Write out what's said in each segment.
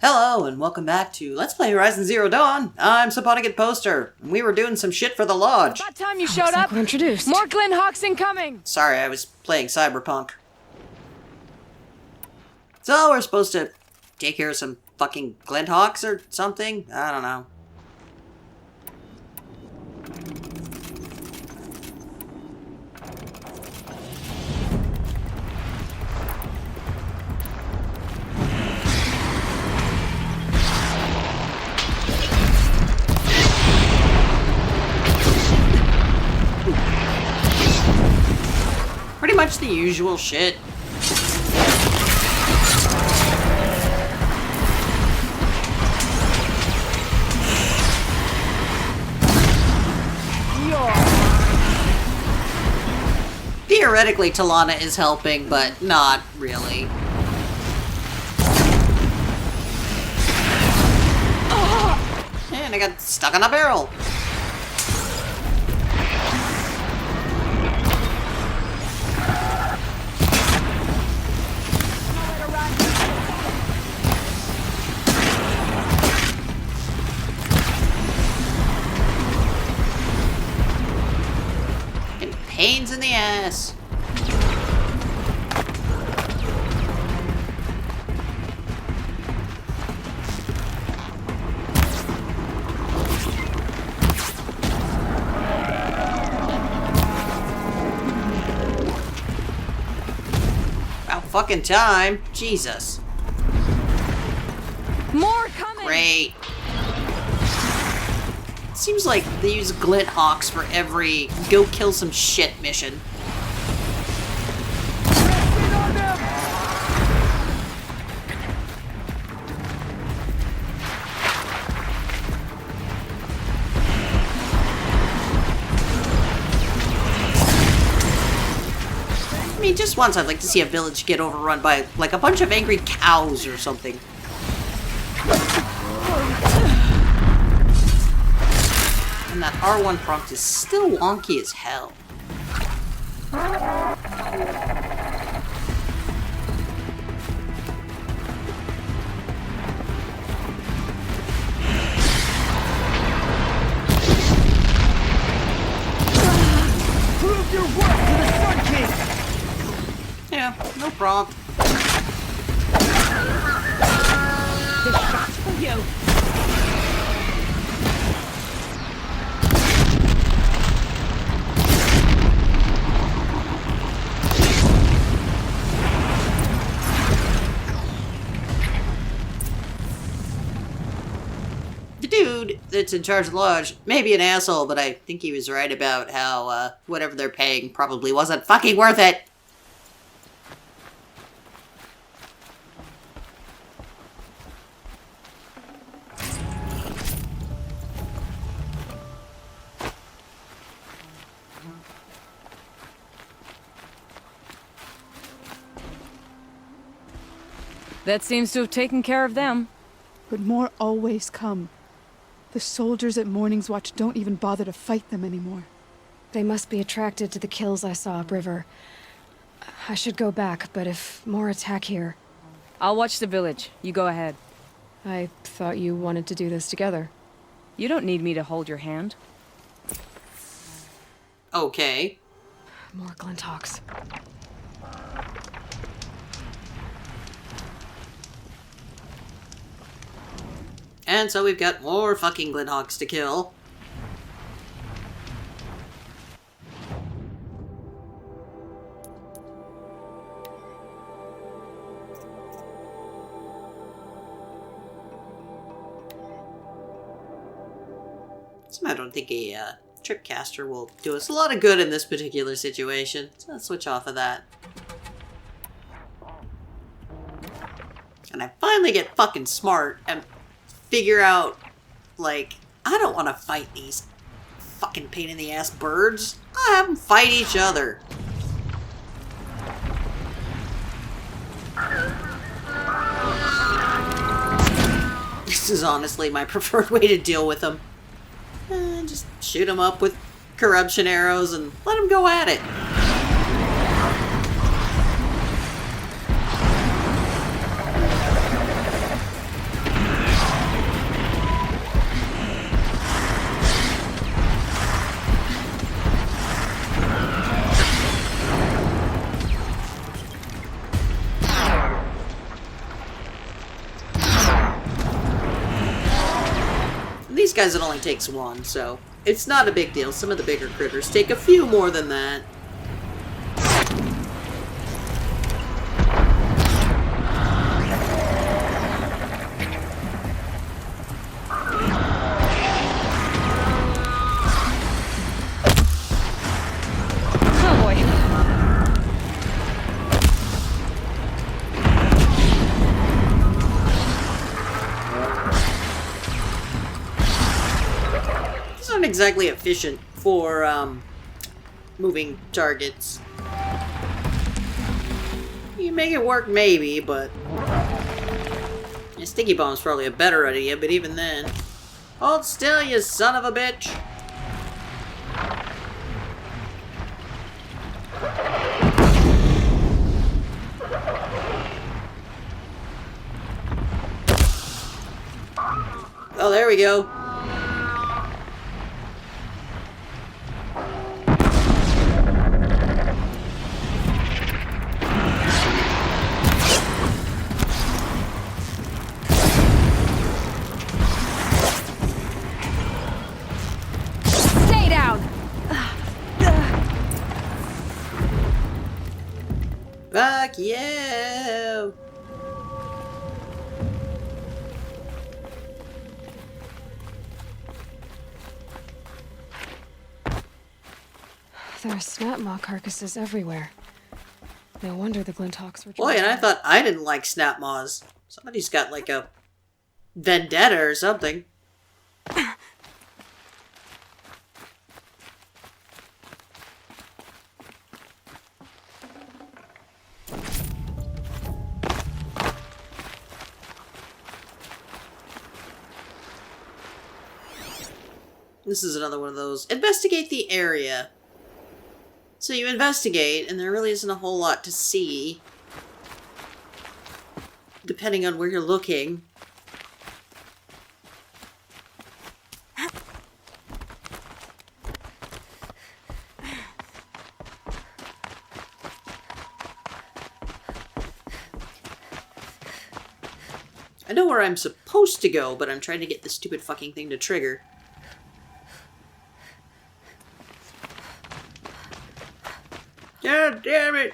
Hello, and welcome back to Let's Play Horizon Zero Dawn. I'm Saponicate Poster, and we were doing some shit for the Lodge. About time you showed up. We're introduced. More Glen Hawks incoming. Sorry, I was playing Cyberpunk. So, we're supposed to take care of some fucking Glinthawks or something? I don't know. Pretty much the usual shit. Theoretically, Talana is helping, but not really. And I got stuck on a barrel. Pains in the ass. About fucking time. Jesus. More coming. Great. Seems like they use Glinthawks for every go kill some shit mission. I mean, just once I'd like to see a village get overrun by, like, a bunch of angry cows or something. And that R1 prompt is still wonky as hell. Prove your worth to the Sun King! Yeah, no prompt. This shot's for you! The dude that's in charge of the lodge may be an asshole, but I think he was right about how, whatever they're paying probably wasn't fucking worth it. That seems to have taken care of them. But more always come. The soldiers at Morning's Watch don't even bother to fight them anymore. They must be attracted to the kills I saw upriver. I should go back, but if more attack here... I'll watch the village. You go ahead. I thought you wanted to do this together. You don't need me to hold your hand. Okay. More Glinthawks. And so we've got more fucking Glinthawks to kill. I don't think a Tripcaster will do us a lot of good in this particular situation, so let's switch off of that. And I finally get fucking smart and figure out, like, I don't want to fight these fucking pain-in-the-ass birds. I have them fight each other. This is honestly my preferred way to deal with them. Just shoot them up with corruption arrows and let them go at it. guys, it only takes one, so it's not a big deal. Some of the bigger critters take a few more than that. Oh boy. These aren't exactly efficient for moving targets. You can make it work maybe, but a sticky bomb's probably a better idea, but even then. Hold still, you son of a bitch! Oh, there we go. Stay down! Fuck you! There are snap maw carcasses everywhere. No wonder the Glinthawks were... Boy, and I thought I didn't like snap maws. Somebody's got like a vendetta or something. This is another one of those. Investigate the area. So you investigate, and there really isn't a whole lot to see. Depending on where you're looking. I know where I'm supposed to go, but I'm trying to get this stupid fucking thing to trigger. God damn it!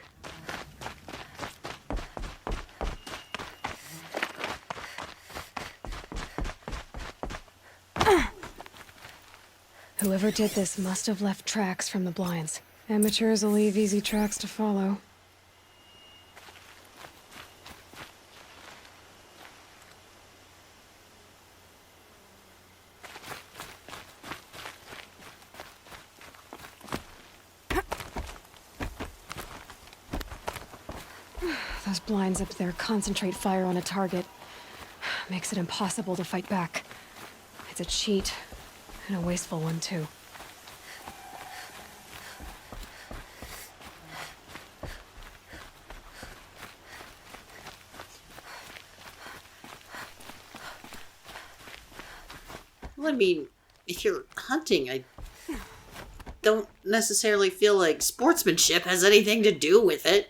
Whoever did this must have left tracks from the blinds. Amateurs will leave easy tracks to follow. Those blinds up there concentrate fire on a target. Makes it impossible to fight back. It's a cheat, and a wasteful one, too. Well, I mean, if you're hunting, I don't necessarily feel like sportsmanship has anything to do with it.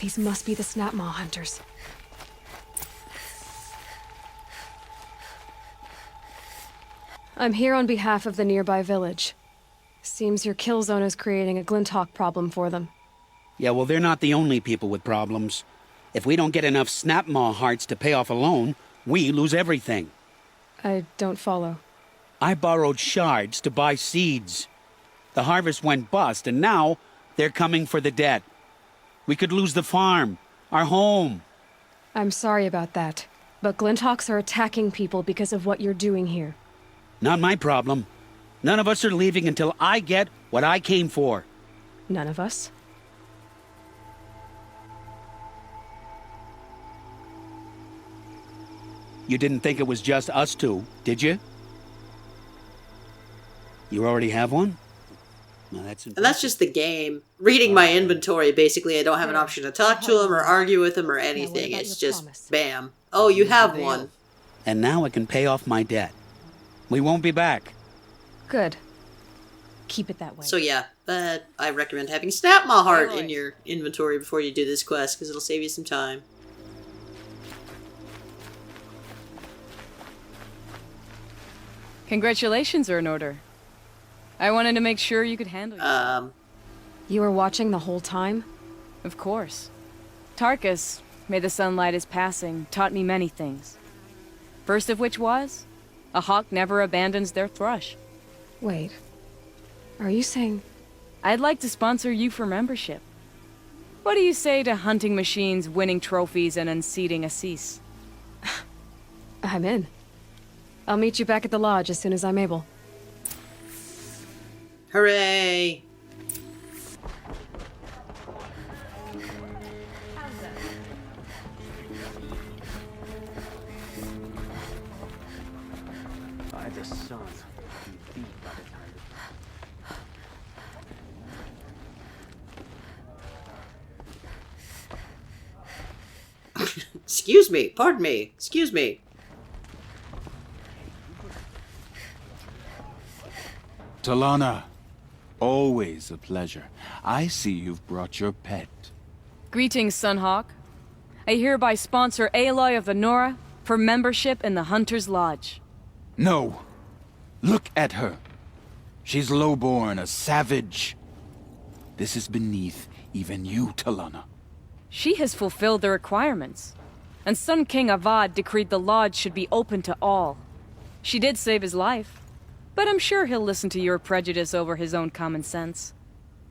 These must be the snap maw hunters. I'm here on behalf of the nearby village. Seems your kill zone is creating a Glinthawk problem for them. Yeah, well, they're not the only people with problems. If we don't get enough snap maw hearts to pay off a loan, we lose everything. I don't follow. I borrowed shards to buy seeds. The harvest went bust, and now they're coming for the debt. We could lose the farm, our home. I'm sorry about that, but Glinthawks are attacking people because of what you're doing here. Not my problem. None of us are leaving until I get what I came for. None of us? You didn't think it was just us two, did you? You already have one? Well, that's And that's just the game. Reading my inventory, basically, I don't have an option to talk to him or argue with him or anything. about It's your just, promise? bam. Oh, you have one. And now I can pay off my debt. We won't be back. Good. Keep it that way. So yeah, I recommend having Snap Maw Heart Aloy. in your inventory before you do this quest, because it'll save you some time. Congratulations are in order. I wanted to make sure you could handle yourself. You were watching the whole time? Of course. Tarkus, may the sunlight is passing, taught me many things. First of which was, a hawk never abandons their thrush. Wait. Are you saying... I'd like to sponsor you for membership. What do you say to hunting machines, winning trophies, and unseating Assis? I'm in. I'll meet you back at the lodge as soon as I'm able. Hooray! By the sun, be beat by the time Excuse me, pardon me, excuse me. Talana, always a pleasure. I see you've brought your pet. Greetings, Sunhawk. I hereby sponsor Aloy of the Nora for membership in the Hunter's Lodge. No! Look at her! She's lowborn, a savage. This is beneath even you, Talana. She has fulfilled the requirements, and Sun King Avad decreed the lodge should be open to all. She did save his life, but I'm sure he'll listen to your prejudice over his own common sense.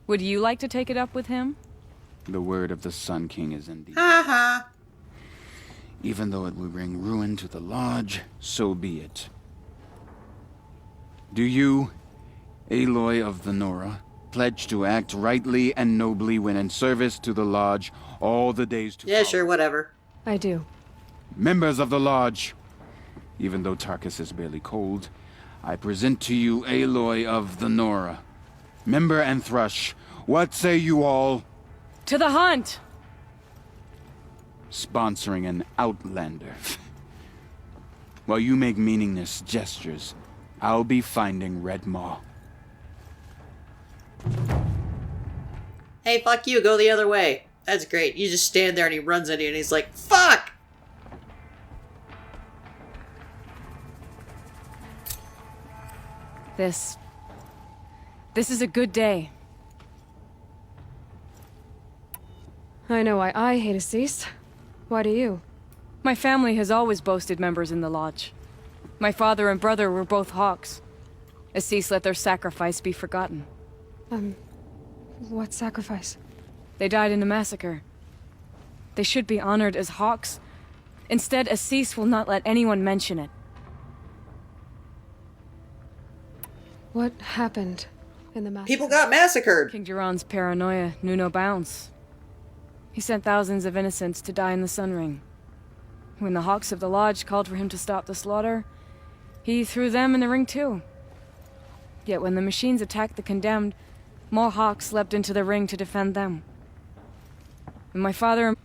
Would you like to take it up with him? The word of the Sun King is indeed. Ha ha. Even though it will bring ruin to the lodge, so be it. Do you, Aloy of the Nora, pledge to act rightly and nobly when in service to the lodge all the days to Yeah, follow? sure, whatever. I do. Members of the lodge, even though Tarkus is barely cold, I present to you Aloy of the Nora. Member and Thrush, what say you all? To the hunt! Sponsoring an outlander. While you make meaningless gestures, I'll be finding Red Maw. Hey, fuck you, go the other way. That's great. You just stand there and he runs at you and he's like, fuck! This is a good day. I know why I hate Assis. Why do you? My family has always boasted members in the lodge. My father and brother were both hawks. Assis let their sacrifice be forgotten. What sacrifice? They died in a massacre. They should be honored as hawks. Instead, Assis will not let anyone mention it. What happened in the massacre? People got massacred! King Jiran's paranoia knew no bounds. He sent thousands of innocents to die in the Sun Ring. When the Hawks of the Lodge called for him to stop the slaughter, he threw them in the ring too. Yet when the machines attacked the condemned, more Hawks leapt into the ring to defend them. And my father...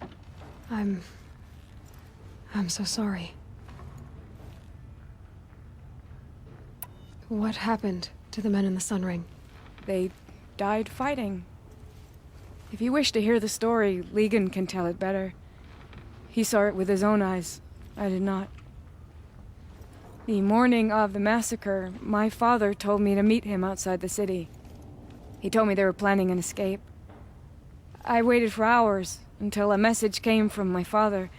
I'm so sorry. What happened to the men in the Sun Ring? They died fighting. If you wish to hear the story, Legan can tell it better. He saw it with his own eyes. I did not. The morning of the massacre, my father told me to meet him outside the city. He told me they were planning an escape. I waited for hours until a message came from my father.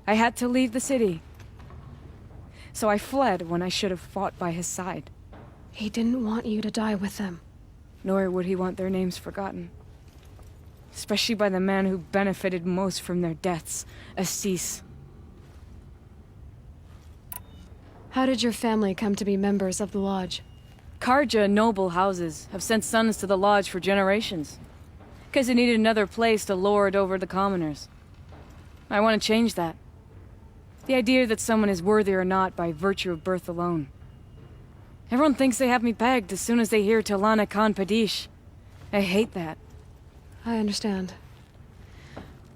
I had to leave the city. So I fled when I should have fought by his side. He didn't want you to die with them. Nor would he want their names forgotten. Especially by the man who benefited most from their deaths, Assis. How did your family come to be members of the Lodge? Karja noble houses have sent sons to the Lodge for generations. Because they needed another place to lord over the commoners. I want to change that. The idea that someone is worthy or not by virtue of birth alone. Everyone thinks they have me pegged as soon as they hear Talana Khan Padish. I hate that. I understand.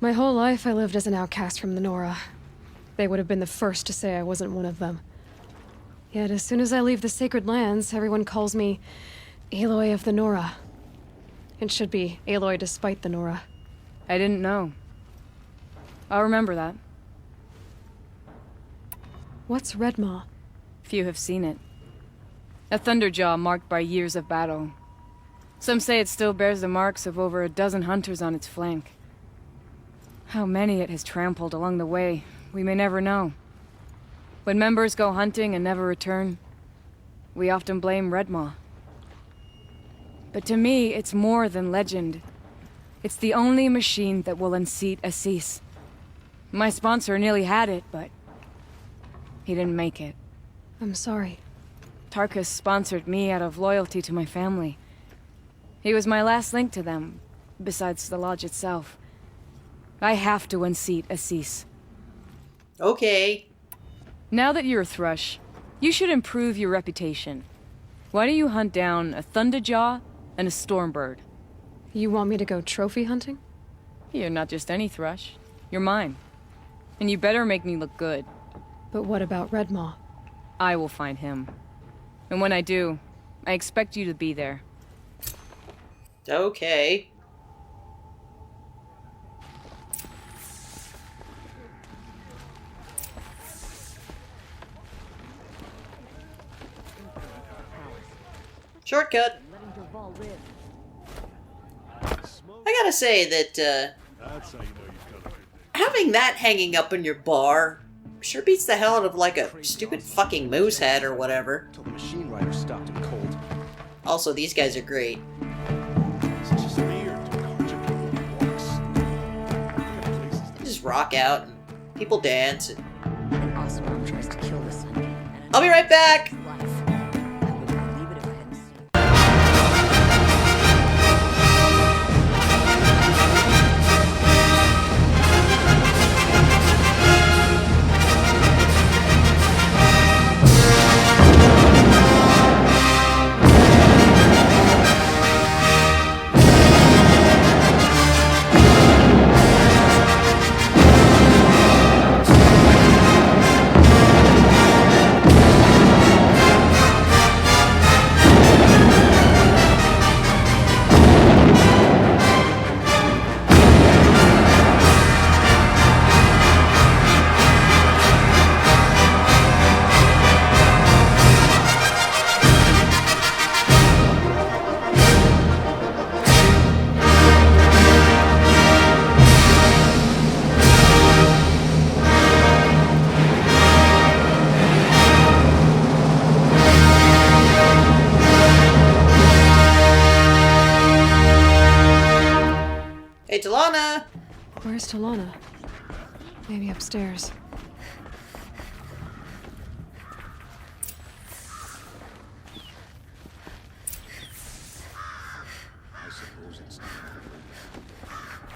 My whole life I lived as an outcast from the Nora. They would have been the first to say I wasn't one of them. Yet as soon as I leave the Sacred Lands, everyone calls me Aloy of the Nora. It should be Aloy despite the Nora. I didn't know. I'll remember that. What's Red Maw? Few have seen it. A Thunderjaw marked by years of battle. Some say it still bears the marks of over a dozen hunters on its flank. How many it has trampled along the way, we may never know. When members go hunting and never return, we often blame Redmaw. But to me, it's more than legend. It's the only machine that will unseat Assis. My sponsor nearly had it, but he didn't make it. I'm sorry. Tarkus sponsored me out of loyalty to my family. He was my last link to them, besides the lodge itself. I have to unseat Assis. Okay. Now that you're a Thrush, you should improve your reputation. Why don't you hunt down a Thunderjaw and a Stormbird? You want me to go trophy hunting? You're not just any Thrush. You're mine. And you better make me look good. But what about Redmaw? I will find him. And when I do, I expect you to be there. Okay. Shortcut. I gotta say that, having that hanging up in your bar sure beats the hell out of, like, a stupid fucking moose head or whatever. Till the machine rider stopped him cold. Also, these guys are great. They just rock out and people dance. And... An Oseram tries to kill the Sun King. I'll be right back! Life. I wouldn't believe it if I hadn't seen. Hey, Talana! Where's Talana? Maybe upstairs.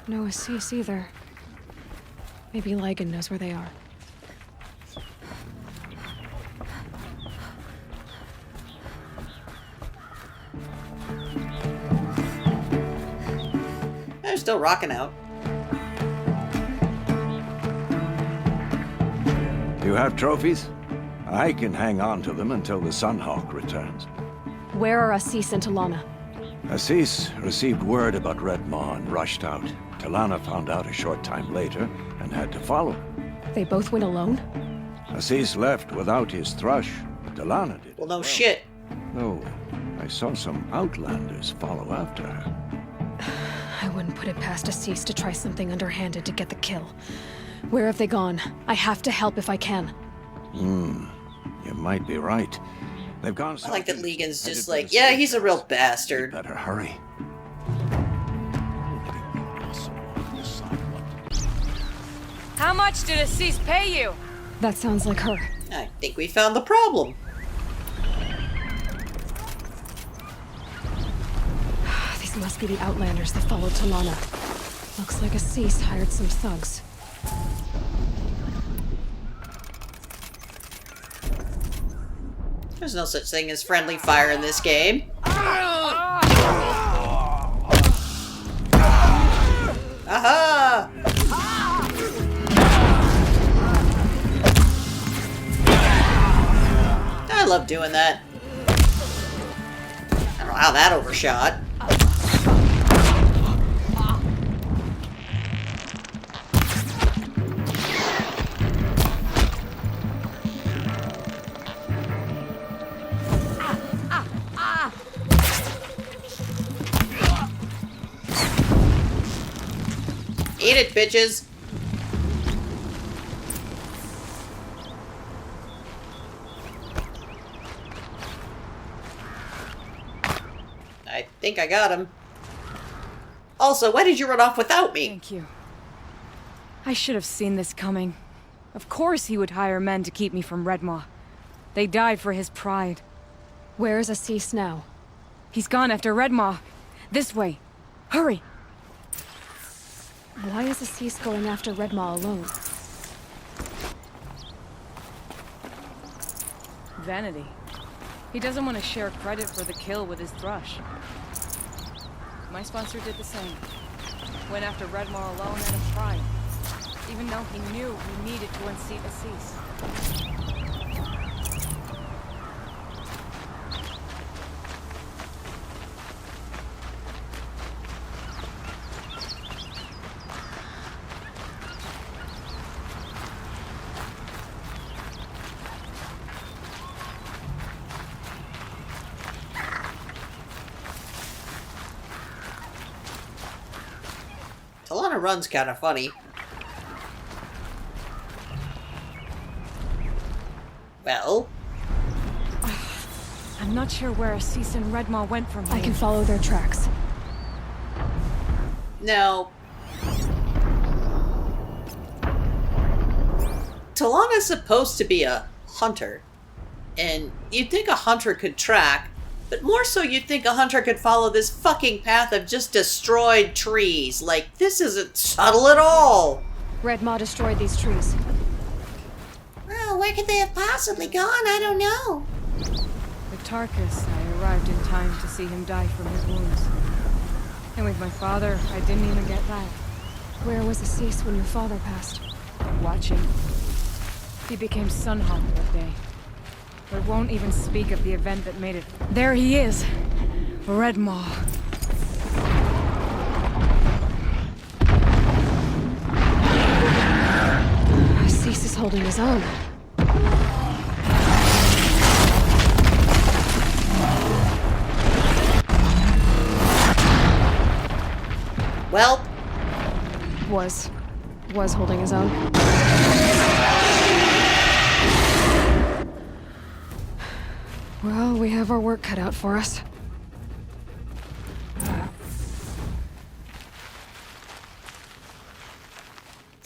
No Assis either. Maybe Lygan knows where they are. They're still rocking out. You have trophies? I can hang on to them until the Sunhawk returns. Where are Assis and Talana? Assis received word about Redmaw and rushed out. Talana found out a short time later and had to follow. They both went alone? Assis left without his thrush. Talana did. Well, no shit. Though I saw some outlanders follow after her. I wouldn't put it past Assis to try something underhanded to get the kill. Where have they gone? I have to help if I can. You might be right. They've gone. I like that south Legan's and just headed like, for the yeah, sea he's a real coast. bastard. Better hurry. How much did Assis pay you? That sounds like her. I think we found the problem. These must be the Outlanders that followed Talana. Looks like Assis hired some thugs. There's no such thing as friendly fire in this game. Aha! I love doing that. I don't know how that overshot. Eat it, bitches. I think I got him. Also, why did you run off without me? Thank you. I should have seen this coming. Of course he would hire men to keep me from Redmaw. They died for his pride. Where is Assis now? He's gone after Redmaw. This way. Hurry! Why is Assis going after Redmaw alone? Vanity. He doesn't want to share credit for the kill with his thrush. My sponsor did the same. Went after Redmaw alone out of pride. Even though he knew he needed to unseat Assis. Talana runs kind of funny. Well? I'm not sure where Assis and Redmaw went from here. I can follow their tracks. No. Talana's supposed to be a hunter. And you'd think a hunter could track, but more so you'd think a hunter could follow this fucking path of just destroyed trees. Like, this isn't subtle at all. Redmaw destroyed these trees. Well, where could they have possibly gone? I don't know. With Tarkus, I arrived in time to see him die from his wounds. And with my father, I didn't even get that. Where was Assis when your father passed? Watching. He became Sunhawk that day. But won't even speak of the event that made it. There he is! Redmaw. Assis is holding his own. Well, was holding his own. Well, we have our work cut out for us.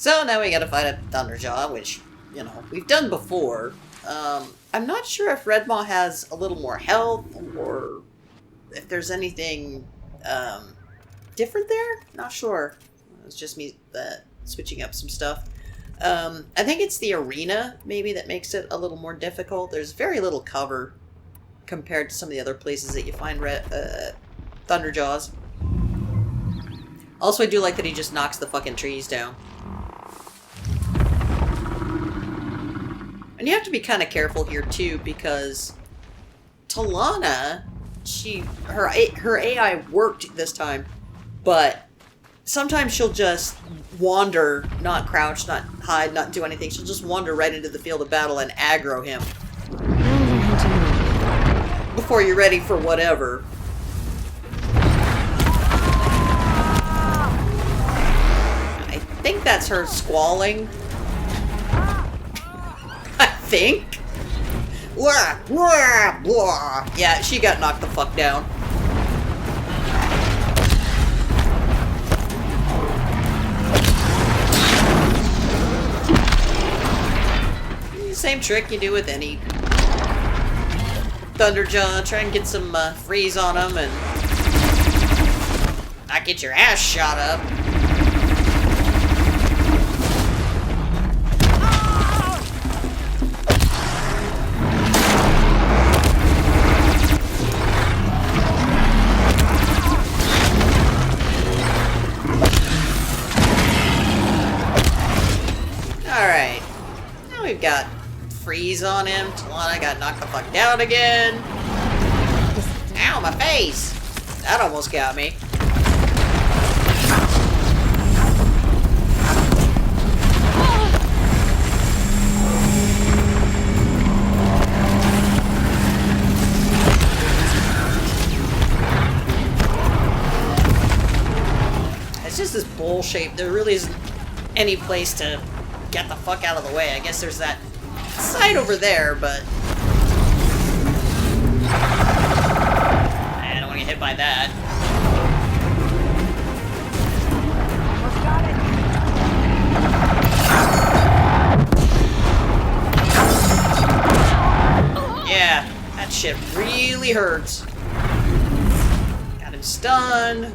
so now we gotta fight a Thunderjaw, which, you know, we've done before. I'm not sure if Redmaw has a little more health, or if there's anything, different there? Not sure. It's just me switching up some stuff. I think it's the arena, maybe, that makes it a little more difficult. There's very little cover compared to some of the other places that you find Thunderjaws. Also, I do like that he just knocks the fucking trees down. And you have to be kind of careful here, too, because Talana, her AI worked this time, but sometimes she'll just wander, not crouch, not hide, not do anything. She'll just wander right into the field of battle and aggro him. Before you're ready for whatever. I think that's her squalling. I think. Wah, wah, wah. Yeah, she got knocked the fuck down. Same trick you do with any Thunderjaw. Try and get some freeze on them and not get your ass shot up. Alright. Now we've got freeze on him. Talana got knocked the fuck down again. Ow, my face! That almost got me. It's just this bullshit shape, there really isn't any place to get the fuck out of the way. I guess there's that side over there, but I don't want to get hit by that. Yeah, that shit really hurts. Got him stunned.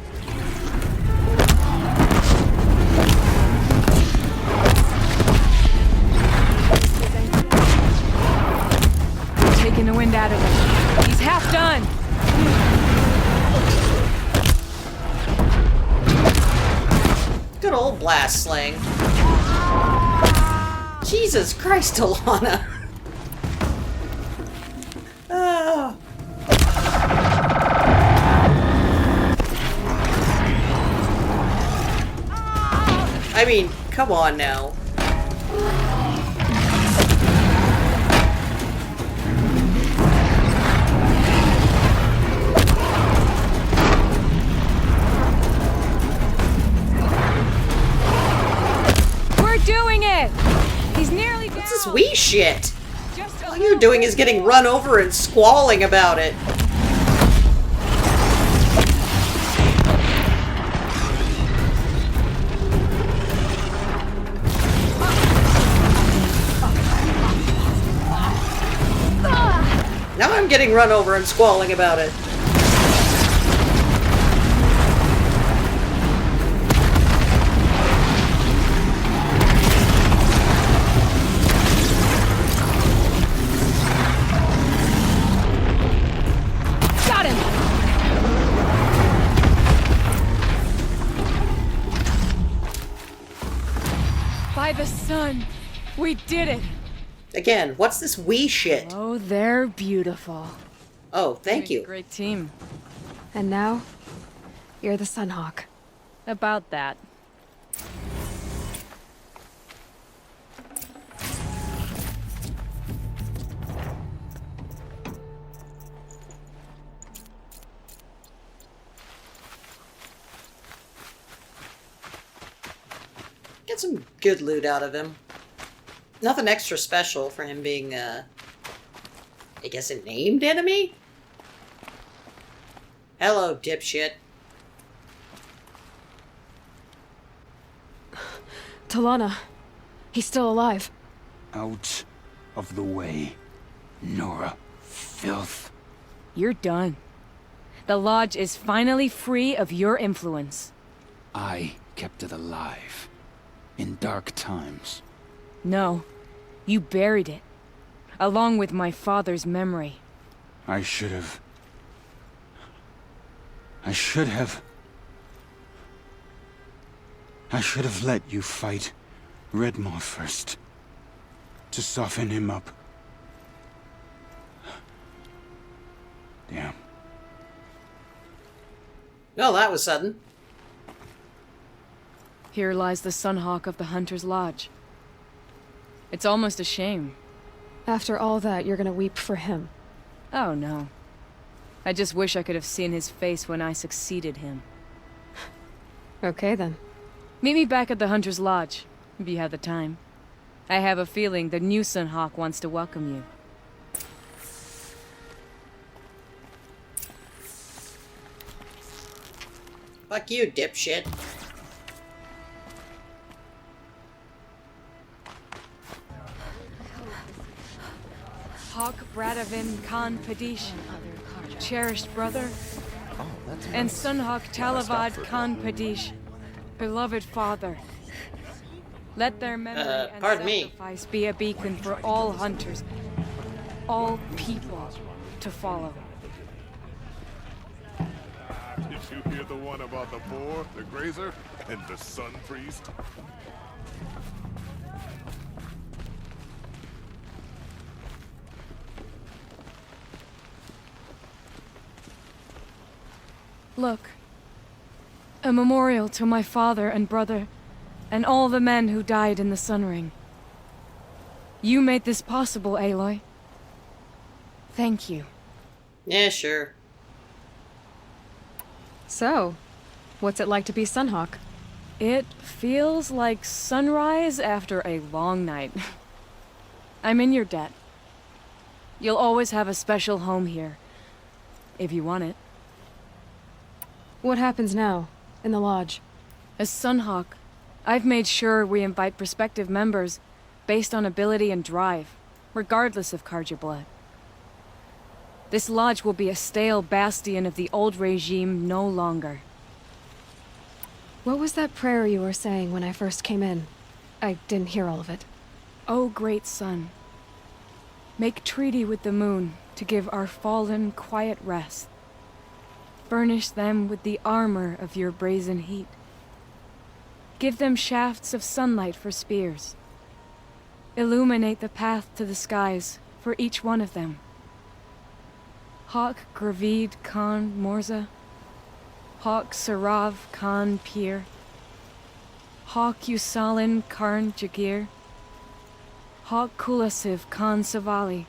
Taking the wind out of him. He's half done. Good old blast sling. Jesus Christ, Alana. Oh. I mean, come on now. We're doing it! He's nearly down! What's this wee shit? Just All you're doing is getting run over and squalling about it. Now I'm getting run over and squalling about it. Got him! By the sun, we did it! Again, what's this wee shit? Oh, they're beautiful. Oh, thank you. Great team. And now, you're the Sunhawk. About that. Get some good loot out of him. Nothing extra special for him being, I guess a named enemy? Hello, dipshit. Talana, he's still alive. Out of the way, Nora. Filth. You're done. The Lodge is finally free of your influence. I kept it alive. In dark times. No, you buried it. Along with my father's memory. I should have let you fight Redmaw first. To soften him up. Damn. Oh, that was sudden. Here lies the Sunhawk of the Hunter's Lodge. It's almost a shame. After all that, you're gonna weep for him. Oh, no. I just wish I could have seen his face when I succeeded him. Okay, then. Meet me back at the Hunter's Lodge, if you have the time. I have a feeling the new Sunhawk wants to welcome you. Fuck you, dipshit. Hawk Bradavin Khan Padish, cherished brother, and Sunhawk Talavad Khan Padish, beloved father. Let their memory and pardon me. sacrifice be a beacon for all hunters, all people to follow. Did you hear the one about the boar, the grazer, and the sun priest? Look, a memorial to my father and brother, and all the men who died in the Sun Ring. You made this possible, Aloy. Thank you. Yeah, sure. So, what's it like to be Sunhawk? It feels like sunrise after a long night. I'm in your debt. You'll always have a special home here, if you want it. What happens now, in the lodge? As Sunhawk, I've made sure we invite prospective members based on ability and drive, regardless of Carja blood. This lodge will be a stale bastion of the old regime no longer. What was that prayer you were saying when I first came in? I didn't hear all of it. O great sun, make treaty with the moon to give our fallen quiet rest. Furnish them with the armor of your brazen heat. Give them shafts of sunlight for spears. Illuminate the path to the skies for each one of them. Hawk Gravid Khan Morza, Hawk Sarav Khan Pir, Hawk Usalin Karn Jagir, Hawk Kulasiv Khan Savali,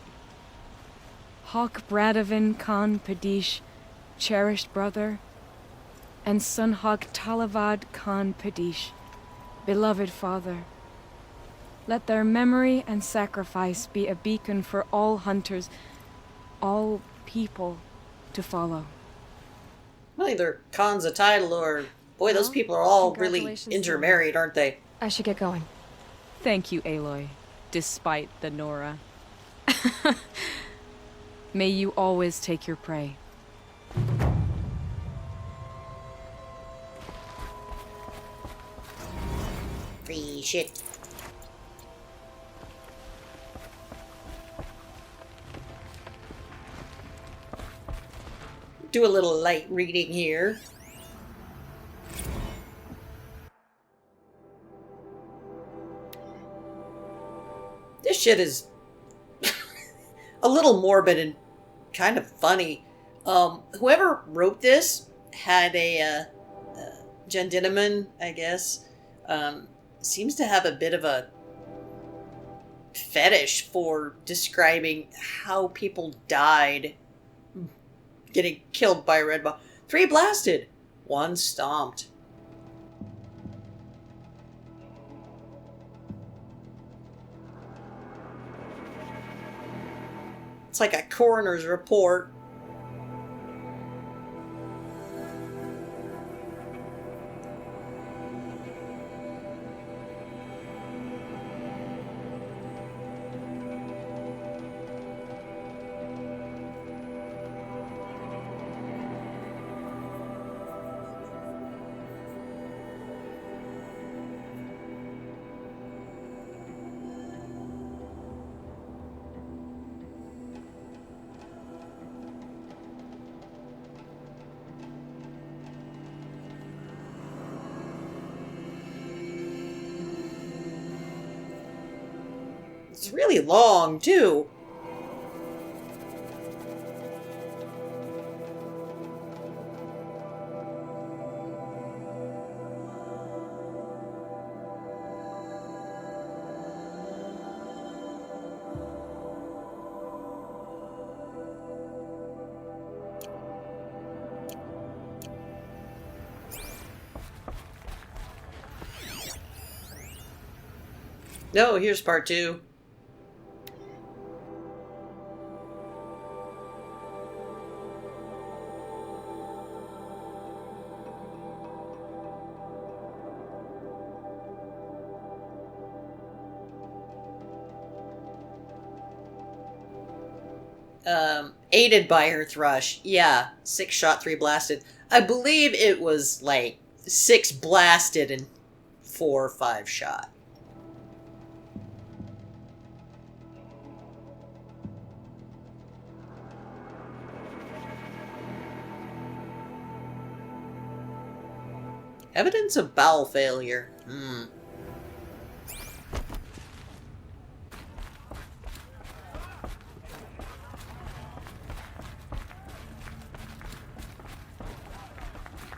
Hawk Bradavin Khan Padish, cherished brother, and Sunhawk Talavad Khan Padish, beloved father. Let their memory and sacrifice be a beacon for all hunters, all people to follow. Well, either Khan's a title or... Boy, those people are all really Congratulations, intermarried, aren't they? I should get going. Thank you, Aloy, despite the Nora. May you always take your prey. Free shit. Do a little light reading here. This shit is a little morbid and kind of funny. Whoever wrote this had a gentleman, I guess, seems to have a bit of a fetish for describing how people died getting killed by a red ball. 3 blasted, 1 stomped. It's like a coroner's report. It's really long, too. No, here's part 2. Aided by her thrush. Yeah, 6 shot, 3 blasted. I believe it was like 6 blasted and 4 or 5 shot. Evidence of bowel failure.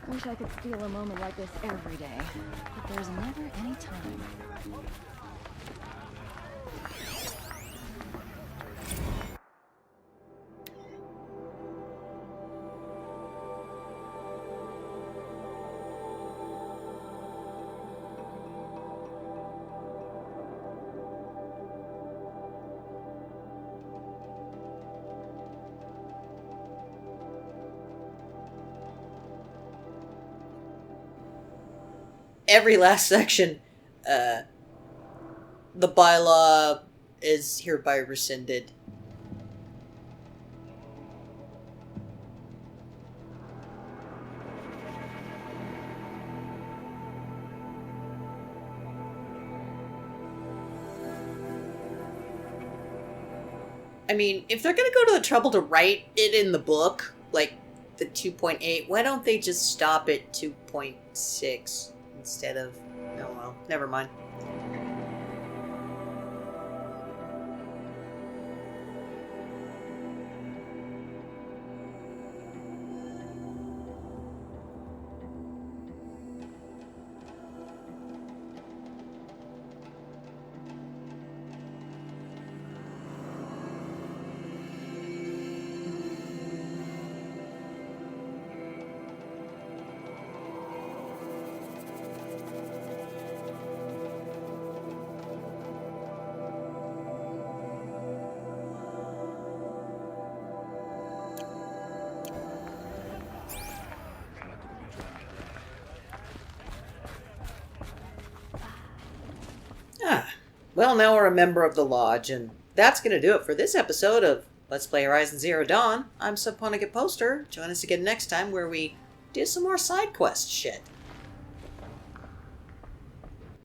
Wish I could steal a moment like this every day, but there's never any time. every last section, the bylaw is hereby rescinded. I mean, if they're gonna go to the trouble to write it in the book, like the 2.8, why don't they just stop at 2.6 instead of... Oh well, never mind. Well, now we're a member of the Lodge, and that's going to do it for this episode of Let's Play Horizon Zero Dawn. I'm Subquanticut Poster. Join us again next time where we do some more side quest shit.